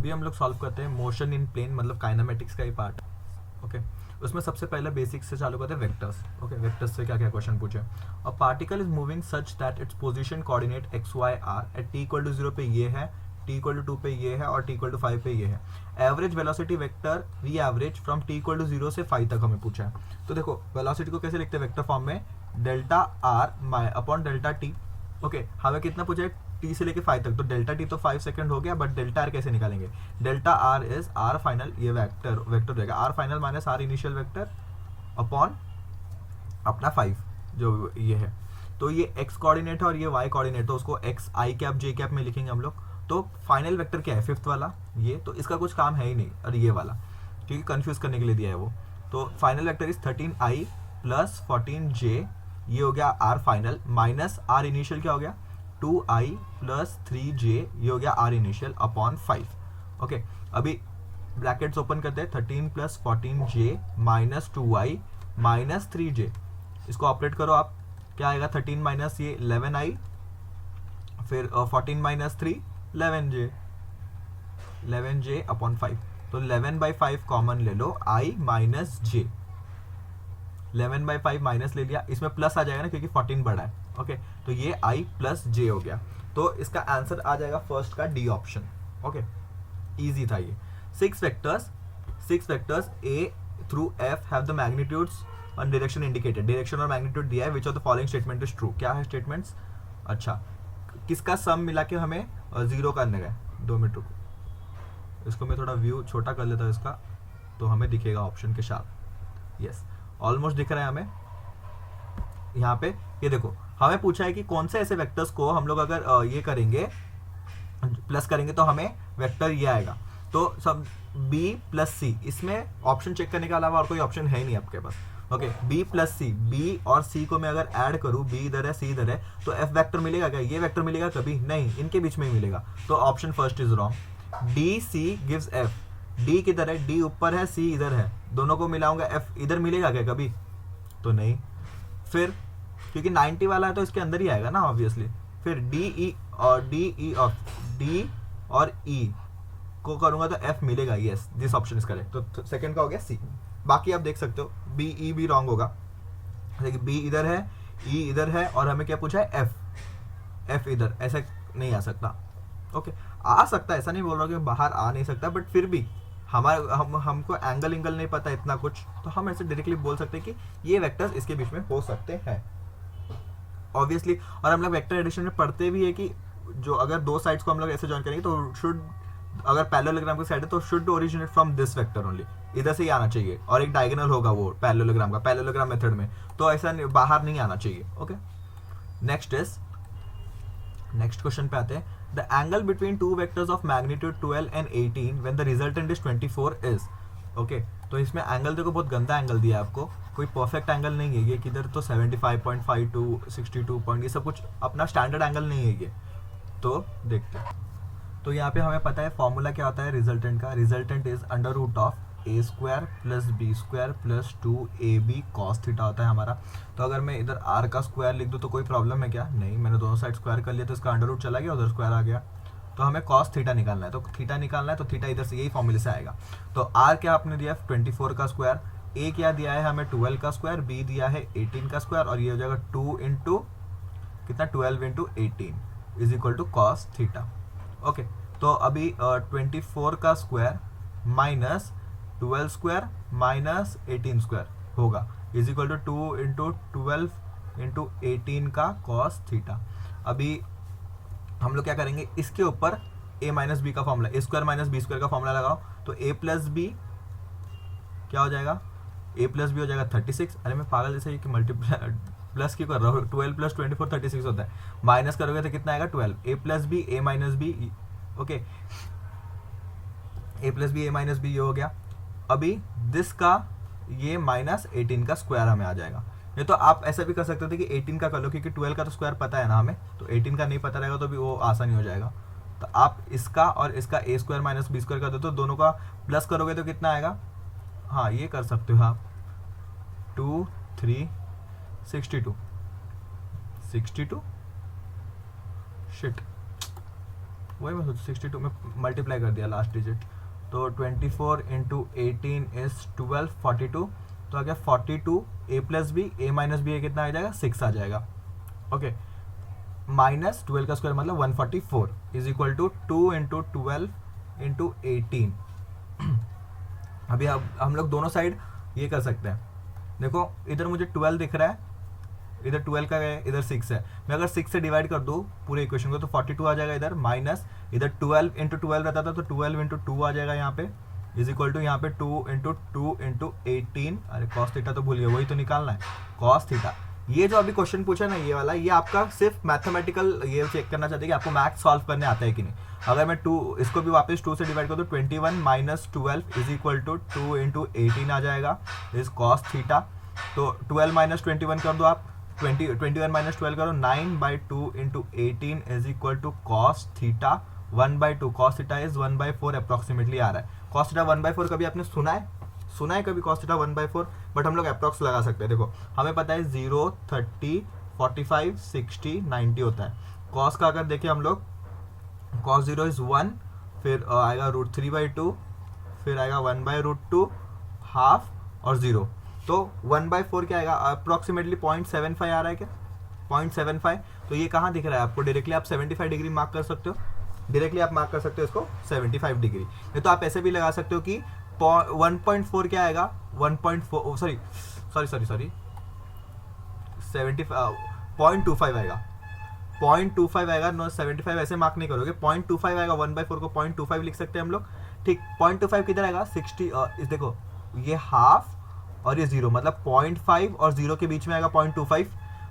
अभी हम लोग सॉल्व करते हैं मोशन इन प्लेन, मतलब काइनेमेटिक्स का ही पार्ट। ओके, उसमें सबसे पहले बेसिक से चालू करते हैं वेक्टर्स। ओके, वेक्टर्स से क्या क्या क्वेश्चन पूछे। A particle is moving such that its position coordinate x y are at t equal to 0 पे ये है, टी इक्वल टू 2 पे ये है और टी इक्वल टू 5 पे ये है। Average velocity vector v average from t equal to 0 से 5 तक हमें पूछा है। तो देखो वेलोसिटी को कैसे लिखते हैं वेक्टर फॉर्म में, delta R upon delta T. Okay, हमें कितना पूछा है, टी से लेके 5 तक, तो डेल्टा टी तो 5 सेकंड हो गया, बट डेल्टा आर कैसे निकालेंगे, delta r is r final, ये वेक्टर वेक्टर रहेगा r final minus r initial vector upon अपना 5 जो ये है। तो ये एक्स कोऑर्डिनेट है और ये वाई कोऑर्डिनेट, तो उसको एक्स आई कैप जे कैप में लिखेंगे हम लोग। तो फाइनल वेक्टर क्या है, फिफ्थ वाला ये, तो इसका कुछ काम है ही नहीं, और ये वाला क्योंकि कंफ्यूज करने के लिए दिया है वो। तो final vector is 13i plus 14j, ये हो गया r final, minus r initial क्या हो गया 2i प्लस 3j, ये हो गया आर इनिशियल अपॉन 5। ओके, अभी ब्रैकेट्स ओपन करते हैं, 13 plus 14j minus 2i minus 3j, इसको ऑपरेट करो आप, क्या आएगा 13 माइनस ये 11i, फिर 14 माइनस 3 11j, 11j अपॉन 5। तो 11/5 कॉमन ले लो, i माइनस j, 11/5 माइनस ले लिया, इसमें प्लस आ जाएगा ना क्योंकि 14 बड़ा है। ओके, तो ये i प्लस j हो गया, तो इसका आंसर आ जाएगा फर्स्ट का डी ऑप्शन। ओके, इजी था ये। 6 vectors a through f have the magnitudes और डायरेक्शन इंडिकेटेड, डायरेक्शन और मैग्नीट्यूड दिया है, which of the following statement is true. क्या है स्टेटमेंट्स, अच्छा किसका सम मिला के हमें 0 करने गए, 2 मिनट रुको, इसको मैं थोड़ा व्यू छोटा कर लेता हूँ इसका, तो हमें दिखेगा ऑप्शन के साथ। यस, ऑलमोस्ट दिख रहा है हमें यहाँ पे। ये देखो हमें पूछा है कि कौन से ऐसे वेक्टर्स को हम लोग अगर ये करेंगे प्लस करेंगे तो हमें वेक्टर ये आएगा। तो सब b प्लस सी, इसमें ऑप्शन चेक करने के अलावा और कोई ऑप्शन है नहीं आपके पास। ओके, b प्लस सी, b और c को मैं अगर ऐड करूँ, b इधर है c इधर है, तो f वेक्टर मिलेगा क्या, ये वेक्टर मिलेगा कभी नहीं, इनके बीच में ही मिलेगा, तो option first is wrong. d c gives f, d किधर है, d ऊपर है, c इधर है, दोनों को मिलाऊंगा f इधर मिलेगा क्या कभी, तो नहीं। फिर क्योंकि 90 वाला है तो इसके अंदर ही आएगा ना ऑब्वियसली। फिर डी और ई को करूंगा तो एफ मिलेगा, yes this option is correct. तो सेकंड का हो गया सी। बाकी आप देख सकते हो बी ई भी रॉन्ग होगा, देखिए बी इधर है, ई इधर है, और हमें क्या पूछा है एफ इधर, ऐसा नहीं आ सकता। ओके, आ सकता है, ऐसा नहीं बोल रहा कि बाहर आ नहीं सकता, बट फिर भी हमको एंगल नहीं पता इतना कुछ, तो हम ऐसे डायरेक्टली बोल सकते हैं कि ये वेक्टर्स इसके बीच में हो सकते हैं ऑब्वियसली। और हम लोग वेक्टर एडिशन में पढ़ते भी है कि जो अगर दो साइड्स को हम लोग ऐसे जॉइन करेंगे तो शुड, अगर पैरेललोग्राम की साइड है तो should originate from this vector only, इधर से ही आना चाहिए, और एक डायगोनल होगा वो पैरेललोग्राम का, पैरेललोग्राम मेथड में तो ऐसा बाहर नहीं आना चाहिए। ओके, नेक्स्ट क्वेश्चन पे आते हैं। The angle between two vectors of magnitude 12 and 18 when the resultant is 24 is. Okay, तो इसमें एंगल देखो बहुत गंदा एंगल दिया है आपको, कोई परफेक्ट एंगल नहीं है ये, किधर तो 75.52 62 पॉइंट, ये सब कुछ अपना स्टैंडर्ड एंगल नहीं है ये। तो देखते हैं, तो यहाँ पे हमें पता है फॉर्मूला क्या होता है रिजल्टेंट का, resultant is under root of a square plus b square plus 2ab cos theta होता है हमारा। तो अगर मैं इधर r का स्क्वायर लिख दूँ तो कोई प्रॉब्लम है क्या, नहीं, मैंने दोनों साइड स्क्वायर कर लिया तो इसका अंडर रूट चला गया, उधर स्क्वायर आ गया, तो हमें कॉस थीटा निकालना है, तो थीटा निकालना है तो थीटा इधर से यही फॉर्मूले से आएगा। तो r क्या आपने दिया 24 का स्क्वायर, a क्या दिया है हमें 12 का स्क्वायर, b दिया है 18 का स्क्वायर, और ये हो जाएगा 2 इंटू कितना 12 into 18 is equal to cos theta. Okay, तो अभी 24 का square minus 12 square minus 18 square होगा is equal to 2 into 12 into 18 का कॉस थीटा। अभी हम लोग क्या करेंगे, इसके ऊपर a माइनस बी का फॉर्मूला, ए स्क्वायर माइनस बी स्क्वायर का फॉर्मूला लगाओ, तो a प्लस बी क्या हो जाएगा, a प्लस बी हो जाएगा 36। अरे मैं पागल जैसे कि मल्टीप्लाई प्लस क्यों कर रहा हूँ, 12 प्लस 24 36 होता है, माइनस करोगे तो कितना आएगा 12, a plus b a minus b. Okay, a plus b a minus b ये हो गया। अभी दिस का ये माइनस 18 का स्क्वायर हमें आ जाएगा। ये तो आप ऐसा भी कर सकते थे कि 18 का कर लो, क्योंकि 12 का तो स्क्वायर पता है ना हमें, तो 18 का नहीं पता रहेगा तो भी वो आसानी हो जाएगा। तो आप इसका और इसका a square minus b square कर दो, तो दोनों का प्लस करोगे तो कितना आएगा, हाँ ये कर सकते हो आप, 2 3 62 शिट वही मैं 62 में मल्टीप्लाई कर दिया लास्ट डिजिट, तो 24 इंटू 18 इज 12, 42, तो आ गया 42 a plus b, a minus b कितना आ जाएगा 6 आ जाएगा। ओके, माइनस 12 का स्क्वायर मतलब 144 is equal to 2 into 12 into 18। अभी अब हम लोग दोनों साइड ये कर सकते हैं, देखो इधर मुझे 12 दिख रहा है, इधर 12 का है, इधर 6 है, मैं अगर 6 से डिवाइड कर दूँ पूरे इक्वेशन को तो 42 आ जाएगा इधर, माइनस इधर 12 इंटू 12 रहता था तो 12 इंटू 2 आ जाएगा यहाँ पे, इज इक्वल टू यहाँ पे 2 इंटू 2 इंटू 18, अरे कॉस थीटा तो भूलिए, वही तो निकालना है कॉस थीटा। ये जो अभी क्वेश्चन पूछा ना ये वाला, ये आपका सिर्फ मैथमेटिकल ये चेक करना चाहते हैं कि आपको मैथ सॉल्व करने आता है कि नहीं। अगर मैं 2 इसको भी वापस 2 से डिवाइड कर दूँ 21 minus 12 is equal to 2 into 18 आ जाएगा, इज कॉस थीटा। तो 12 माइनस 21 कर दो आप, 21 माइनस 12 करो, 9/2 into 18 is equal to cos theta 1/2, cos theta is 1/4 approximately आ रहा है। कॉस थीटा 1/4 कभी आपने सुना है कभी कॉस थीटा 1/4, बट हम लोग अप्रॉक्स लगा सकते हैं। देखो हमें पता है 0, 30, 45, 60, 90 होता है। कॉस का अगर देखें हम लोग, कॉस 0 इज 1, फिर आएगा √3/2, फिर आएगा 1/√2, हाफ और 0, तो 1/4 क्या आएगा अप्रॉक्सीमेटली 0.75 आ रहा है क्या, 0.75। तो ये कहाँ दिख रहा है आपको, डायरेक्टली आप 75 डिग्री मार्क कर सकते हो, डायरेक्टली आप मार्क कर सकते हो इसको 75 डिग्री। नहीं तो आप ऐसे भी लगा सकते हो कि 1.4 क्या आएगा, 1.4 सॉरी 0.25 आएगा, 0.25 आएगा, नो 75 ऐसे मार्क नहीं करोगे, 0.25 आएगा, 1/4 को 0.25 लिख सकते हैं हम लोग, ठीक। 0.25 किधर आएगा 60, इस देखो ये हाफ और ये 0 मतलब 0.5 और 0 के बीच में आएगा 0.25,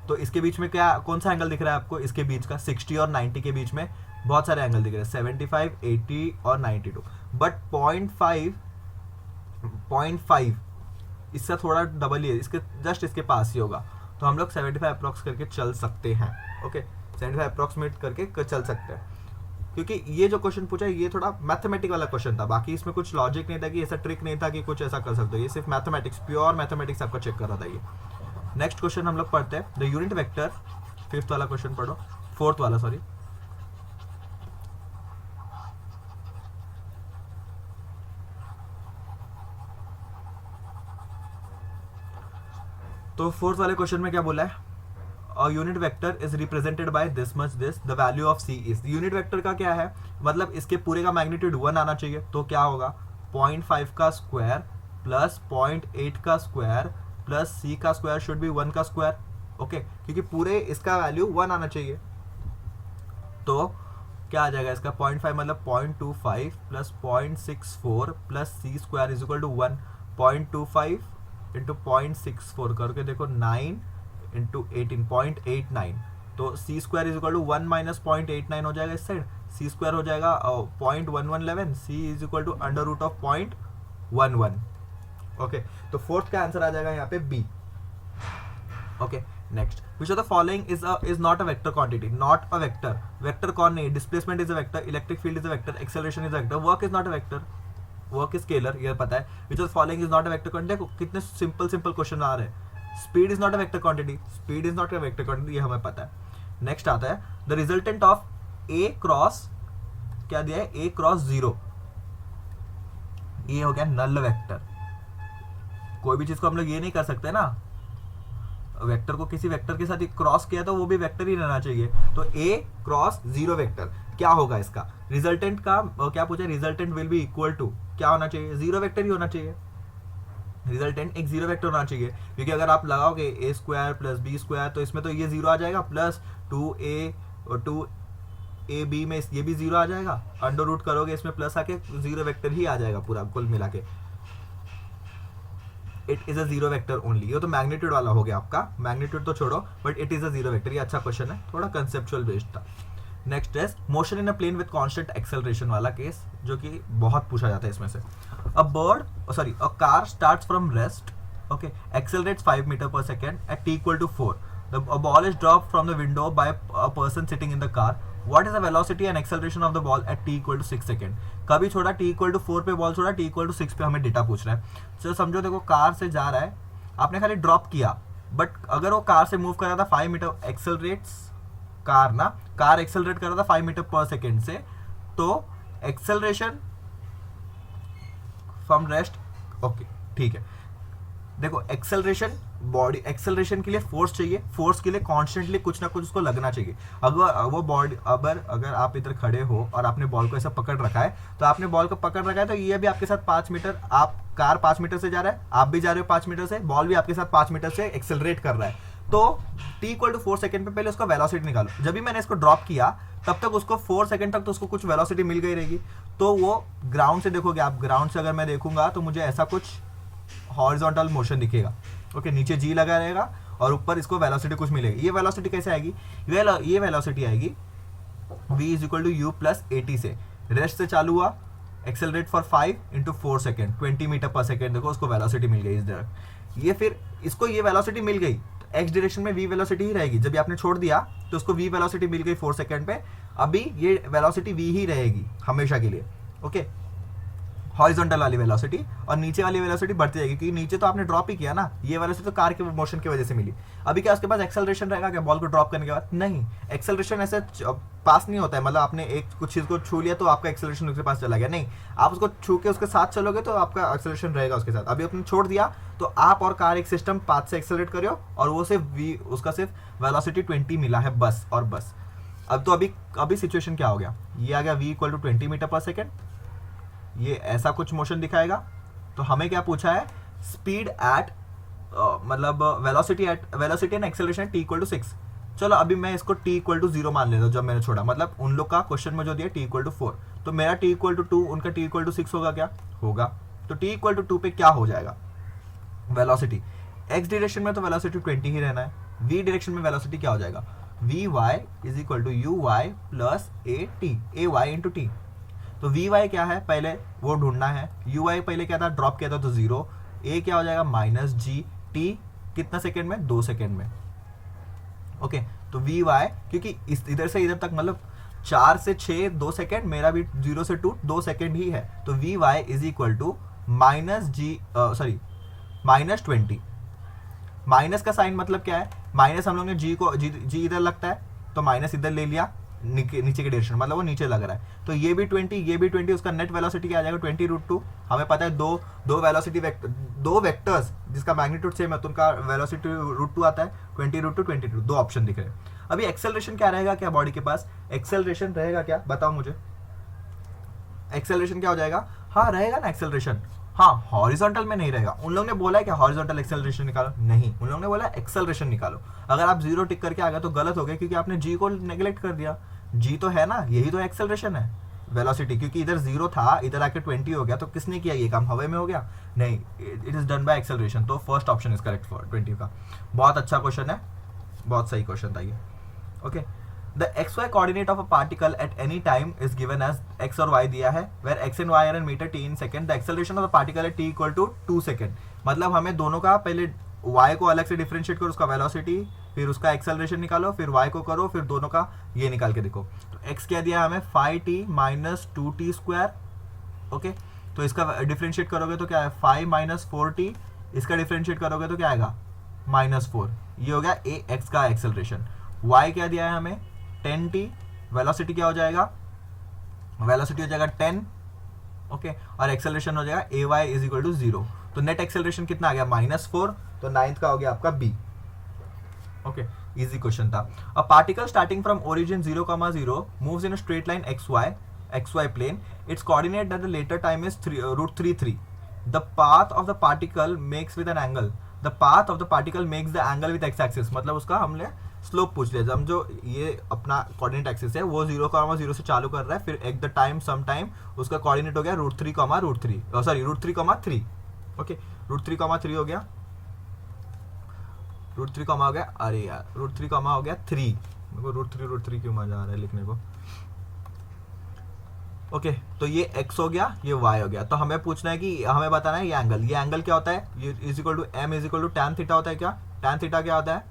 तो इसके बीच में क्या कौन सा एंगल दिख रहा है आपको, इसके बीच का 60 और 90 के बीच में बहुत सारे एंगल दिख रहे हैं, 75, 80 और 92, बट 0.5 इससे थोड़ा डबल ही है, इसके जस्ट इसके पास ही होगा, तो हम लोग 75 अप्रॉक्स करके चल सकते हैं। ओके, 75 अप्रॉक्सीमेट करके चल सकते हैं, क्योंकि ये जो क्वेश्चन पूछा है ये थोड़ा मैथमेटिक वाला क्वेश्चन था, बाकी इसमें कुछ लॉजिक नहीं था कि ऐसा ट्रिक नहीं था कि कुछ ऐसा कर सकते हो, ये सिर्फ मैथमेटिक्स, प्योर मैथमेटिक्स आपका चेक कर रहा था ये। नेक्स्ट क्वेश्चन हम लोग पढ़ते हैं, द यूनिट वेक्टर, 5th वाला क्वेश्चन पढ़ो, 4th वाला सॉरी। तो 4th वाले क्वेश्चन में क्या बोला है, a unit vector is represented by this much this, the value of c is, unit vector का क्या है मतलब इसके पूरे का मैग्नीट्यूड 1 आना चाहिए, तो क्या होगा 0.5 का स्क्वायर प्लस 0.8 का स्क्वायर प्लस c का स्क्वायर शुड बी 1 का स्क्वायर। ओके, क्योंकि पूरे इसका वैल्यू 1 आना चाहिए, तो क्या आ जाएगा इसका 0.5 मतलब 0.25 plus 0.64 plus c square is equal to 1, 0.25 into 0.64 करके देखो 9 इंटू 18 0.89, तो c square is equal to 1 minus 0.89 हो जाएगा, इस साइड सी स्क्वायर हो जाएगा 0.1111, c is equal to under root of 0.11। Okay, तो 4th का आंसर आ जाएगा यहाँ पे B. Okay, next, which of the following is not a vector quantity, not a vector, vector कौन नहीं, displacement is a vector, electric field is a vector, acceleration is a vector, work is not a vector, work is scalar, ये पता है। Which of the following is not a vector quantity, देखो कितने simple question आ रहे हैं। Speed is not a vector quantity, speed is not a vector quantity, ये हमें पता है। नेक्स्ट आता है the resultant of A cross, क्या दिया है, ए क्रॉस 0, ये हो गया नल वेक्टर। कोई भी चीज को हम लोग ये नहीं कर सकते ना, वेक्टर को किसी वेक्टर के साथ क्रॉस किया तो वो भी वेक्टर ही रहना चाहिए, तो ए क्रॉस 0 वेक्टर क्या होगा इसका रिजल्टेंट का, क्या पूछा, resultant will be equal to क्या होना चाहिए, 0 वेक्टर ही होना चाहिए, रिजल्टेंट एक 0 वेक्टर होना चाहिए, क्योंकि अगर आप लगाओगे ए स्क्वायर प्लस बी स्क्वायर तो इसमें तो ये 0 आ जाएगा, प्लस 2a और 2ab में ये भी 0 आ जाएगा, अंडर रूट करोगे इसमें प्लस आके 0 वेक्टर ही आ जाएगा पूरा कुल मिला के, it is a 0 vector only. ये तो मैग्नीट्यूड वाला हो गया आपका, मैग्नीट्यूड तो छोड़ो, but it is a 0 vector, ये अच्छा क्वेश्चन है, थोड़ा कंसेप्चुअल बेस्ड था। Next is motion in a plane with constant acceleration वाला केस, जो कि बहुत पूछा जाता है इसमें से। A car starts from rest, okay, accelerates 5 meter per second at t equal to 4. A ball is dropped from the window by a person sitting in the car. What is the velocity and acceleration of the ball at t equal to 6 second? कभी छोड़ा t equal to 4 पे ball छोड़ा, t equal to 6 पे हमें data पूछ रहा है। तो समझो देखो कार से जा रहा है, आपने खाली ड्रॉप किया, बट अगर वो कार से मूव कर रहा था 5 मीटर, एक्सेलरेट्स कार ना, कार एक्सेलरेट कर रहा था 5 मीटर पर सेकेंड से, तो एक्सेलरेशन फ्रॉम रेस्ट, ओके ठीक है। देखो एक्सेलरेशन, बॉडी एक्सेलरेशन के लिए फोर्स चाहिए, फोर्स के लिए कॉन्स्टेंटली कुछ ना कुछ उसको लगना चाहिए। अगर वो बॉडी अगर आप इधर खड़े हो और आपने बॉल को ऐसा पकड़ रखा है, तो आपने बॉल को पकड़ रखा है तो ये भी आपके साथ 5 मीटर, आप कार 5 मीटर से जा रहा है, आप भी जा रहे हो 5 मीटर से, बॉल भी आपके साथ 5 मीटर से एक्सेलरेट कर रहा है। तो t=4 सेकंड पे पहले उसका वेलोसिटी निकालो। जब भी मैंने इसको ड्रॉप किया तब तक उसको 4 सेकंड तक तो उसको कुछ वेलोसिटी मिल गई रहेगी। तो वो ग्राउंड से देखोगे आप, ग्राउंड से अगर मैं देखूंगा तो मुझे ऐसा कुछ हॉरिजॉन्टल मोशन दिखेगा। ओके, नीचे जी लगा रहेगा और ऊपर इसको वेलोसिटी कुछ मिलेगी। ये वेलोसिटी कैसे आएगी? ये वेलोसिटी आएगी v=u+at से। रेस्ट से चालू हुआ, एक्सेलरेट फॉर 5 × 4 सेकेंड, 20 मीटर पर सेकेंड। देखो उसको वेलोसिटी मिल गई इस डायरेक्ट। ये फिर इसको ये वेलोसिटी मिल गई, एक्स डायरेक्शन में v वेलोसिटी ही रहेगी। जब आपने छोड़ दिया तो उसको v वेलोसिटी मिल गई 4 सेकंड पे, अभी ये वेलोसिटी v ही रहेगी हमेशा के लिए। ओके, हॉरिजॉन्टल वाली वेलोसिटी, और नीचे वाली वेलोसिटी बढ़ती जाएगी क्योंकि नीचे तो आपने ड्रॉप ही किया ना, ये वेलोसिटी तो कार के मोशन की वजह से मिली। अभी क्या उसके पास एक्सेलरेशन रहेगा क्या बॉल को ड्रॉप करने के बाद? नहीं, एक्सेलरेशन ऐसे पास नहीं होता है। मतलब आपने एक कुछ चीज को छू लिया तो आपका एक्सेलरेशन उसके पास चला गया, नहीं, आप उसको छू के उसके साथ चलोगे तो आपका एक्सेलरेशन रहेगा उसके साथ। अभी आपने छोड़ दिया तो आप और कार एक सिस्टम पाथ से एक्सेलरेट करियो और वो सिर्फ उसका सिर्फ वेलोसिटी 20 मिला है बस और बस। अब तो अभी सिचुएशन क्या हो गया, ये आ गया v=20 मीटर पर सेकेंड, ये ऐसा कुछ मोशन दिखाएगा। तो हमें क्या पूछा है? स्पीड एट मतलब वेलोसिटी एंड एक्सेलरेशन t=6। चलो अभी मैं इसको t=0 मान लेता हूँ जब मैंने छोड़ा, मतलब उन लोग का क्वेश्चन में जो दिया t=4, तो मेरा t=2, उनका t=6 होगा क्या? होगा। तो t=2 पे क्या हो जाएगा? वेलोसिटी x डायरेक्शन में तो वेलोसिटी 20 ही रहना है, v डायरेक्शन में वेलोसिटी क्या हो जाएगा? vy=uy+at, ay × t। तो vy क्या है पहले वो ढूंढना है, uy पहले क्या था, ड्रॉप किया था तो 0, a क्या हो जाएगा -g, t कितना सेकेंड में? 2 सेकेंड में। ओके, तो vy क्योंकि इधर से इधर तक मतलब 4 से 6 2 सेकेंड, मेरा भी 0 से 2 सेकेंड ही है। तो vy -20। माइनस का साइन मतलब क्या है? माइनस हम लोग ने g इधर लगता है तो माइनस इधर ले लिया, नीचे के डायरेक्शन, मतलब वो नीचे लग रहा है। तो ये भी 20, ये भी 20, उसका नेट वेलोसिटी क्या आ जाएगा? 20√2। हमें पता है दो वेलोसिटी दो वेक्टर्स जिसका मैग्नीट्यूड सेम है तो उनका वेलोसिटी √2 आता है, 20√2, 22, दो ऑप्शन दिख रहे हैं। अभी एक्सेलरेशन क्या रहेगा क्या बॉडी के पास? एक्सेलरेशन रहेगा क्या, बताओ मुझे। एक्सेलरेशन क्या हो जाएगा? हाँ रहेगा ना एक्सेलरेशन, हाँ हॉरिजॉन्टल में नहीं रहेगा। उन लोगों ने बोला है कि हॉरिजॉन्टल एक्सेलरेशन निकालो, नहीं, उन लोगों ने बोला एक्सेलरेशन निकालो। अगर आप 0 टिक करके आ गए तो गलत हो गया क्योंकि आपने जी को नेग्लेक्ट कर दिया। जी तो है ना, यही तो एक्सेलरेशन है, वेलोसिटी, क्योंकि इधर 0 था, इधर आके 20 हो गया, तो किसने किया ये काम? हवा में हो गया? नहीं, it is done by acceleration. तो first option is correct for 20 का। बहुत अच्छा क्वेश्चन है, बहुत सही क्वेश्चन था ये। Okay, The xy coordinate of a particle at any time is given as x और y दिया है, where x and y are in meter t in second. The acceleration of the particle at t=2 second. मतलब हमें दोनों का पहले y को अलग से डिफरेंशिएट करो, उसका वेलोसिटी, फिर उसका एक्सेलरेशन निकालो, फिर y को करो, फिर दोनों का ये निकाल के देखो। तो x क्या दिया हमें? 5t - 2t²। ओके, तो इसका डिफरेंशिएट करोगे तो क्या है? 5 - 4t। इसका डिफरेंशिएट करोगे तो क्या आएगा? -4। ये हो गया x का एक्सेलरेशन। y क्या दिया है हमें? 10t। वेलोसिटी क्या हो जाएगा? वेलोसिटी हो जाएगा 10। ओके, और एक्सेलरेशन हो जाएगा ay=0। तो नेट एक्सेलरेशन कितना आ गया? -4। तो 9th का हो गया आपका b। ओके, इजी क्वेश्चन था। A particle starting from origin 0,0 moves in a straight line xy plane. Its coordinate at the later time is √3. The path of the particle makes with an angle. The path of the particle makes the angle with x-axis. मतलब उसका हमने slope पूछ लिया। जब जो ये अपना coordinate axis है वो 0,0 से चालू कर रहा है, फिर at the time some time उसका कोऑर्डिनेट हो गया √3,3 ओके, √3,3 हो गया, √3, हो गया, अरे यार √3, हो गया 3। मेरे को √3 क्यों मजा आ रहा है लिखने को। ओके, तो ये x हो गया, ये y हो गया। तो हमें पूछना है कि हमें बताना है ये एंगल क्या होता है? ये m tan थीटा होता है क्या? tan थीटा क्या होता है?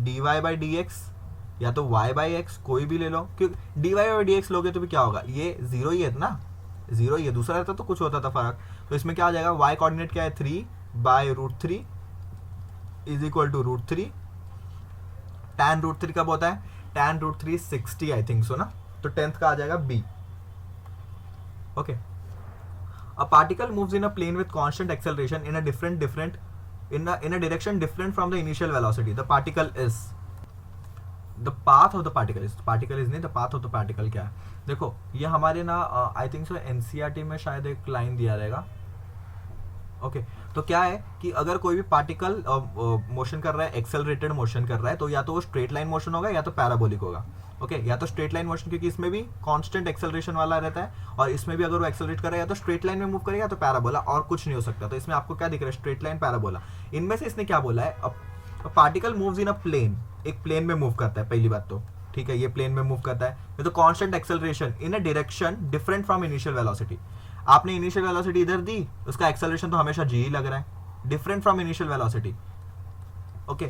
dy/dx, या तो y/x, कोई भी ले लो, क्योंकि dy/dx लोगे तो भी क्या होगा? ये 0 ही है ना, 0 ही है, दूसरा रहता तो कुछ होता था फर्क। तो इसमें क्या आ जाएगा? y कोऑर्डिनेट क्या है? 3/√3 इज इक्वल टू √3। tan √3 कब होता है? tan √3 60 आई थिंक सो ना, तो 10th का आ जाएगा b। Okay, a particle moves in a plane with constant acceleration in a in a direction different from the initial velocity. The particle is the path of the particle is नहीं, the path of the particle क्या है. देखो ये हमारे ना I think so NCERT में शायद एक लाइन दिया रहेगा. ओके तो क्या है कि अगर कोई भी पार्टिकल मोशन कर रहा है, एक्सेलरेटेड मोशन कर रहा है, तो या तो वो स्ट्रेट लाइन मोशन होगा या तो पैराबोलिक होगा. ओके या तो स्ट्रेट लाइन मोशन, क्योंकि इसमें भी कांस्टेंट एक्सेलरेशन वाला रहता है, और इसमें भी अगर वो एक्सेलरेट कर रहा है या तो स्ट्रेट लाइन में मूव करेगा या तो पैराबोला, और कुछ नहीं हो सकता. तो इसमें आपको क्या दिख रहा है, स्ट्रेट लाइन, पैराबोला. इनमें से इसने क्या बोला है, particle moves in a plane, एक प्लेन में मूव करता है. पहली बात तो ठीक है, ये प्लेन में मूव करता है. ये तो constant acceleration in a direction different from initial velocity. आपने इनिशियल वेलोसिटी इधर दी, उसका एक्सेलरेशन तो हमेशा जी ही लग रहा है, different from initial velocity. Okay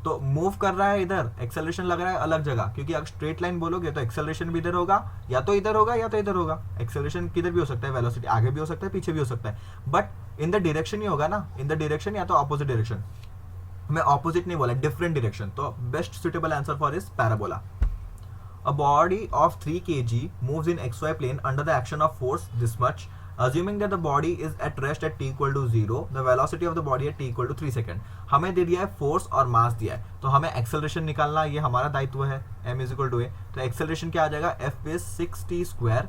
तो मूव कर रहा है इधर, एक्सेलरेशन लग रहा है अलग जगह, क्योंकि अगर स्ट्रेट लाइन बोलोगे तो एक्सेलरेशन भी इधर होगा, या तो इधर होगा या तो इधर होगा. एक्सेलरेशन किधर भी हो सकता है, वेलोसिटी आगे भी हो सकता है, पीछे भी हो सकता है, बट इन द डायरेक्शन ही होगा ना, इन द डायरेक्शन या तो ऑपोजिट डायरेक्शन. मैं ऑपोजिट नहीं बोला, डिफरेंट डायरेक्शन. तो best suitable answer for is parabola. A body of 3 kg moves in xy plane under the action of force this much. Assuming that the body is at rest at t equal to 0, the velocity of the body at t equal to 3 second. हमें दे दिया है force और मास दिया है, तो हमें acceleration निकालना, ये हमारा दायित्व है. m इज इक्वल टू ए, तो एक्सेलरेशन क्या आ जाएगा, f is 6t square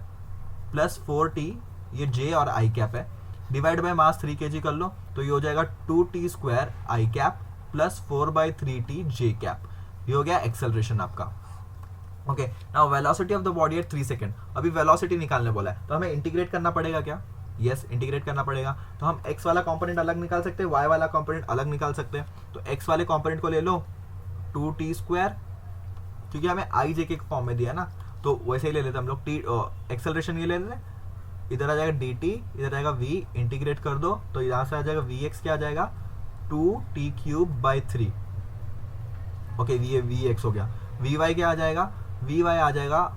plus 4t, ये j और i कैप है, डिवाइड बाय मास 3 kg कर लो, तो ये हो जाएगा 2t square i cap plus 4/3t j cap. ये हो गया एक्सेलरेशन आपका. Okay now velocity of the body at 3 second. अभी वेलोसिटी निकालने बोला है, तो हमें इंटीग्रेट करना पड़ेगा क्या, यस इंटीग्रेट करना पड़ेगा. तो हम x वाला कंपोनेंट अलग निकाल सकते हैं, y वाला कंपोनेंट अलग निकाल सकते हैं. तो x वाले कंपोनेंट को ले लो 2t स्क्वायर, क्योंकि हमें i j के फॉर्म में दिया ना, तो वैसे ही ले लेते हम लोग. t एक्सेलरेशन ये ले लेते हैं, इधर आ जाएगा dt, इधर आएगा v, इंटीग्रेट कर दो तो यहाँ से आ जाएगा vx, क्या आ जाएगा 2t³ 3. ओके vx हो गया. vy क्या आ जाएगा, vy आ जाएगा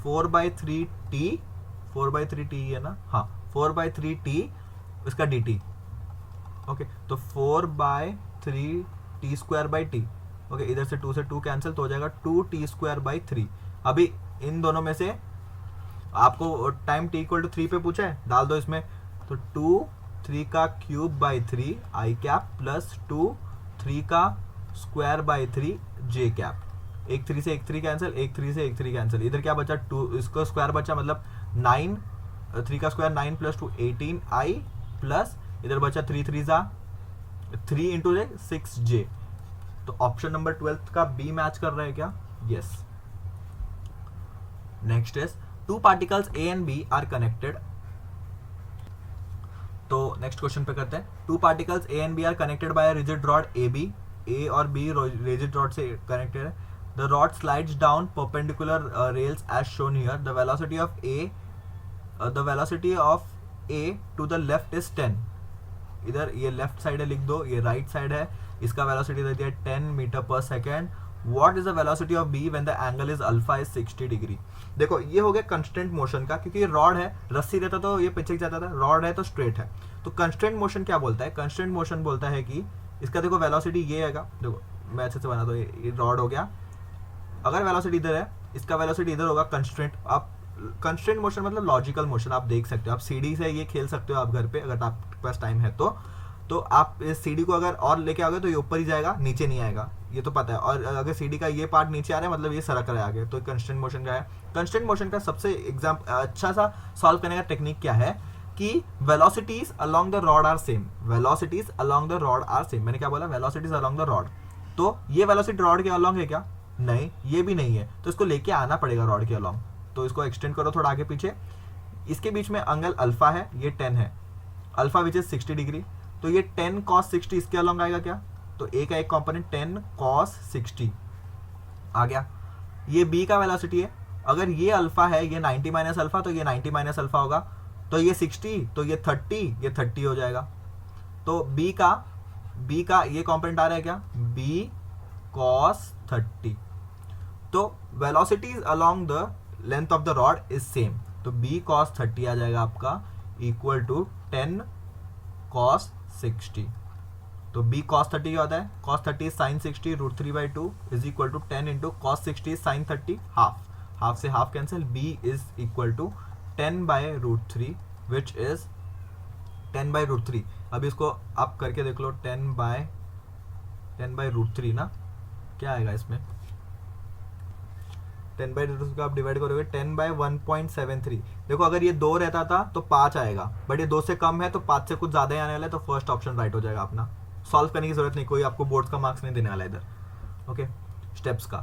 4/3t, 4/3t है ना, हाँ 4/3t इसका dt. ओके तो 4/3t square by T. Okay इधर से 2 से 2 कैंसिल, तो हो जाएगा 2t स्क्वायर बाई 3. अभी इन दोनों में से आपको टाइम t इक्वल टू 3 पे पूछा है, डाल दो इसमें, तो 2 3 का cube by 3 I cap plus 2 3 का स्क्वायर बाई 3 जे कैप. एक 3 से एक 3 कैंसिल, एक 3 से एक 3 कैंसिल, इधर क्या बचा 2, इसका स्क्वायर बचा मतलब 9, 3 का स्क्वायर 9 प्लस 2 18 आई प्लस इधर बचा 3 3 सा 3 इंटू 6 जे. तो ऑप्शन नंबर 12 का बी मैच कर रहा है क्या, yes. Next is two particles A and B are connected. तो नेक्स्ट क्वेश्चन पे करते हैं. Two particles A and B are connected by rigid rod A B. A और बी रिजिड रॉड से कनेक्टेड है. The rod slides down perpendicular rails as shown here. The velocity of A to the left is 10. इधर ये left side है लिख दो, ये right side है, इसका वेलोसिटी दे दिया 10 मीटर पर second. What is the velocity of B when the angle is alpha is 60 degree. देखो ये हो गया कंस्टेंट मोशन का, क्योंकि ये रॉड है, रस्सी रहता तो ये पीछे जाता था, रॉड है तो स्ट्रेट है. तो कंस्टेंट मोशन क्या बोलता है, कंस्टेंट मोशन बोलता है कि इसका देखो वेलोसिटी ये आएगा, देखो मैं अच्छे से बना दो, ये रॉड हो गया, अगर वेलोसिटी इधर है, इसका वेलोसिटी इधर होगा. कंस्ट्रेंट, आप कंस्ट्रेंट मोशन मतलब लॉजिकल मोशन आप देख सकते हो, आप सीढ़ी से ये खेल सकते हो आप घर पे, अगर आपके पास टाइम है तो आप इस सीढ़ी को अगर और लेके आओगे तो ये ऊपर ही जाएगा, नीचे नहीं आएगा, ये तो पता है. और अगर सीढ़ी का ये पार्ट नीचे आ रहा है मतलब ये सरक रहा है आगे, तो कंस्टेंट मोशन का है. कंस्टेंट मोशन का सबसे अच्छा सा सॉल्व करने का टेक्निक क्या है कि velocities along the rod are same. Velocities along the rod are same. मैंने क्या बोला, वेलोसिटीज अलोंग द रॉड. तो ये वेलोसिटी रॉड के अलोंग है क्या, नहीं ये भी नहीं है, तो इसको लेके आना पड़ेगा रॉड के अलोंग. तो इसको एक्सटेंड करो थोड़ा आगे पीछे. इसके बीच में एंगल अल्फा है, ये 10 है, अल्फा विच इज 60 डिग्री. तो ये 10 cos 60 इसके अलोंग आएगा क्या, तो ए का एक कंपोनेंट 10 cos 60 आ गया. ये बी का वेलोसिटी है, अगर ये अल्फा है, ये 90 माइनस अल्फा, तो ये 90 माइनस अल्फा होगा, तो ये 60, तो ये 30, ये 30 हो जाएगा. तो बी का ये कंपोनेंट आ रहा है क्या, बी cos 30. तो velocities along the length of the rod is same, तो b cos 30 आ जाएगा आपका इक्वल टू 10 cos 60. तो b cos 30 क्या होता है, cos 30 sin 60 √3/2 is equal to 10 into cos 60 sin 30 half, half से half cancel, b is equal to 10/√3 which is 10/√3। अभी इसको आप करके देख लो, 10/√3 ना, क्या आएगा इसमें, 10/√3 को आप डिवाइड करोगे 10/1.73। देखो अगर ये 2 रहता था तो 5 आएगा, बट ये 2 से कम है तो 5 से कुछ ज़्यादा ही आने वाला है, तो फर्स्ट ऑप्शन राइट हो जाएगा अपना। सॉल्व करने की जरूरत नहीं, कोई आपको बोर्ड्स का मार्क्स नहीं देने वाला इधर। ओके, स्टेप्स का